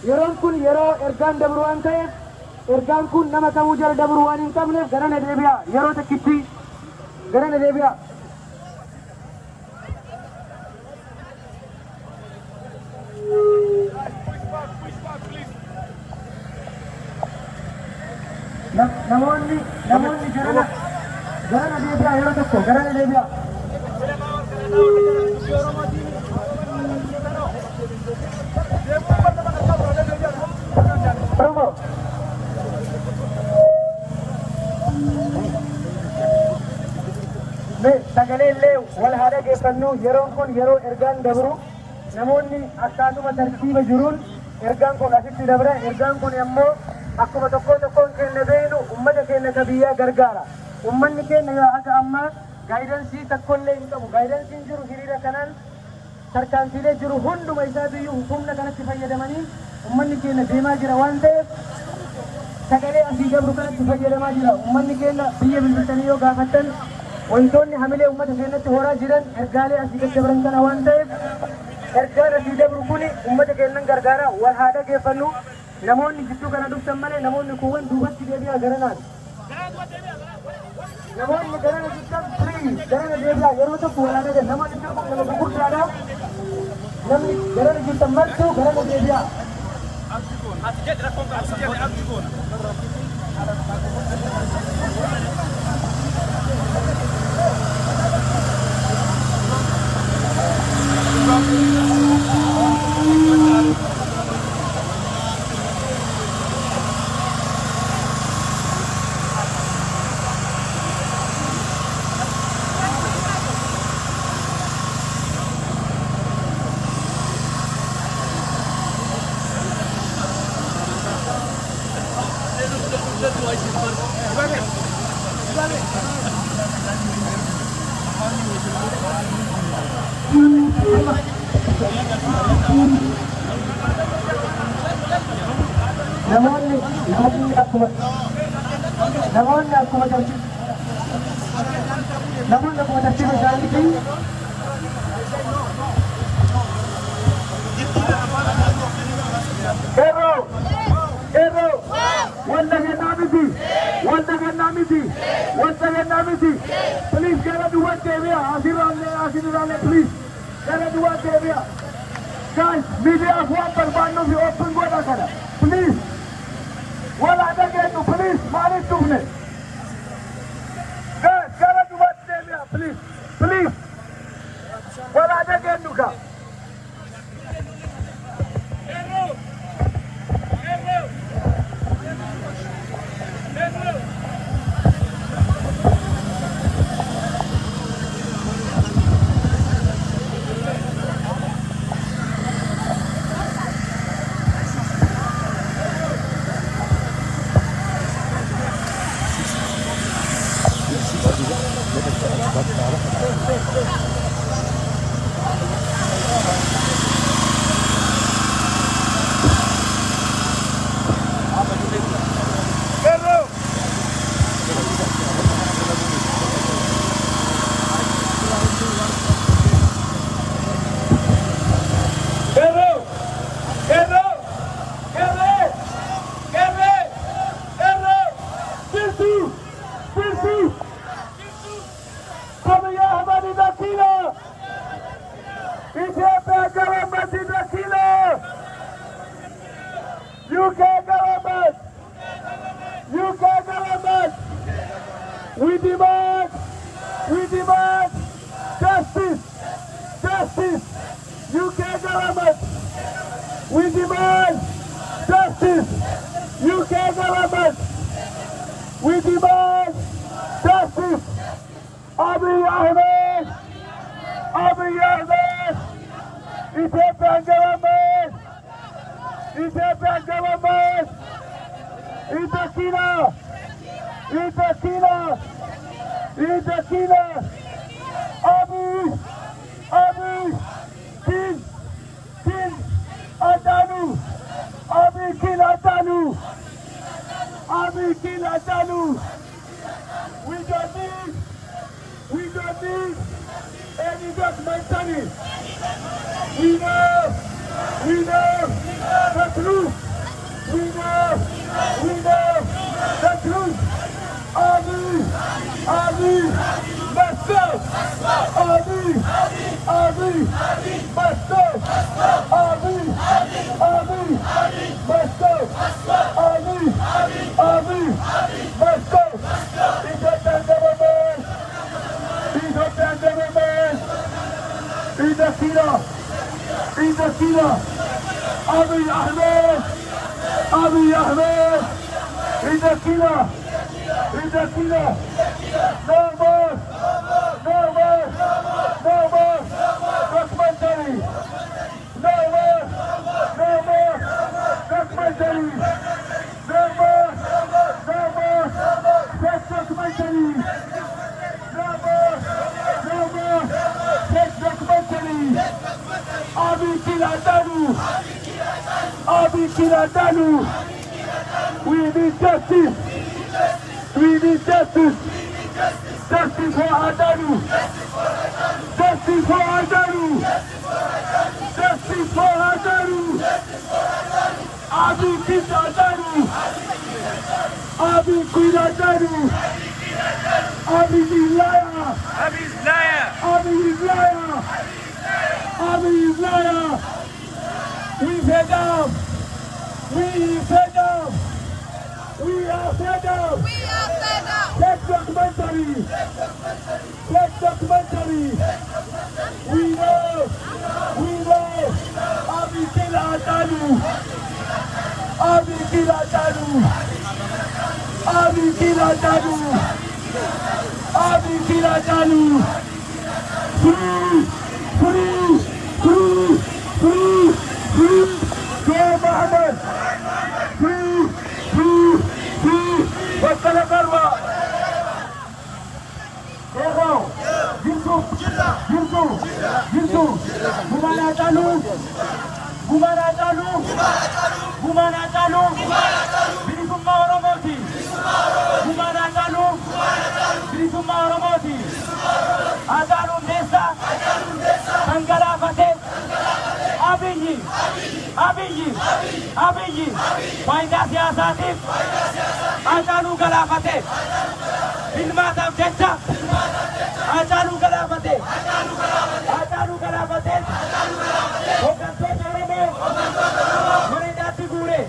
yeroon kun yeroo ergaan dabru waan ta'eef ergaan kun nama kamuu jala dabru waan hin qabneef garana deebi'a yeroo takkitti garana deebi'a. namoonni garana deebi'a yeroo tokko garana deebi'a. sagalee illee wal haa dhageeffannu yeroon kun yeroo ergaan dabru namoonni akkaatuma tartiiba jiruun ergaan kun asitti dabra ergaan kun ammoo akkuma tokkoon keenya beenu ummata keenya ka biyyaa gargaara ummanni keenya yoo akka ammaa gaayidensii takkollee hin qabu gaayidensiin jiru hiriira kanaan tarkaanfiilee jiru hunduma isaa biyyuu humna kanatti fayyadamanii ummanni keenya deemaa jira waan ta'eef sagalee asii dabru kanatti fayyadamaa jira ummanni keenya biyya bilbiltanii yoo gaafattan wantoonni hamilee ummata keenyatti horaa jiran ergaalee asii daddabaran kana waan ta'eef ergaan asii dabru kuni ummata keenyan gargaara wal haa dhageeffannu namoonni gidduu kana dhuftan malee namoonni kuuwwan duubatti deebi'aa garanaan namoonni garana guddaa garana deebi'aa yeroo tokko wal haa dhageeffannu namoonni tokko nama gurguddaadha namni garana guddaa martuu garana deebi'aa. namoonni akkuma tartiiba isaaniitiin wanta kennaa miti please gara duwwaa deebi'a asirraallee please gara duwwaa deebi'a guys miidiyaaf waan barbaannuuf open godha kana please wala dhageenu please maaliif dhufne guys gara duwwaa deebi'a please wala dhageenu ka We demand justice. UK government. We demand justice. UK government. We demand justice. Abiy Ahmed. Ethiopian government. Eat the killer. Abiy, kill Adanu. Abiy, kill Adanu. We don't need any documentary. We know the truth. killer. He's a killer. Abiy Ahmed. Abiy Ahmed. He's a killer. He's a killer. No more. No more. No more. Documentary. No more. No more. Documentary. No more. No more. Fake documentary. No more. No more. Fake documentary. Abiy killer Danu. Abiy killer Danu. We need justice. We need justice. Justice for Adanu. Justice for Adanu. Justice for Adanu. Abiy killer Adanu. Abiy killer Adanu. Abiy is liar. Abiy is liar. Abiy is liar. Abiy is liar. We fed up. We fed up. We are fed up. We are fed up. Take documentary. Take documentary. We know. We know. Abiy killer Adanu. Abiy killer Adanu. Abiy killer Adanu. Abiy killer Adanu. Free. Free. Free. Free. Free. Joe Mohammed. Free. Free. Free. Bakkala Garba. Ego. Yusuf. Yusuf. Yusuf. Gumana Adanu. Gumana Adanu. Gumana Adanu. Bilisumma Oromoti. Gumana Adanu. Bilisumma Oromoti. Adanu Desa. Sangalafate. Abiyyi. Abiyyi. Abiyyi. Faayidaa siyaasaatiif Haacaaluu galaafate. Ilmaataaf jecha Haacaaluu galaafate. Haacaaluu galaafateen hooggantoota Oromoo Mareedaatti guure.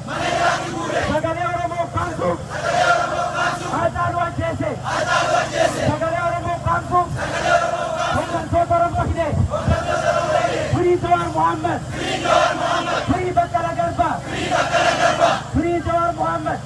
Sagalee Oromoo kaasuuf Haacaaluu ajjeese. Sagalee Oromoo kaasuuf hooggantoota Oromoo hidhe. Free Jawar Mohammed. Free Bakkala Garba. Free Jawar Mohammed.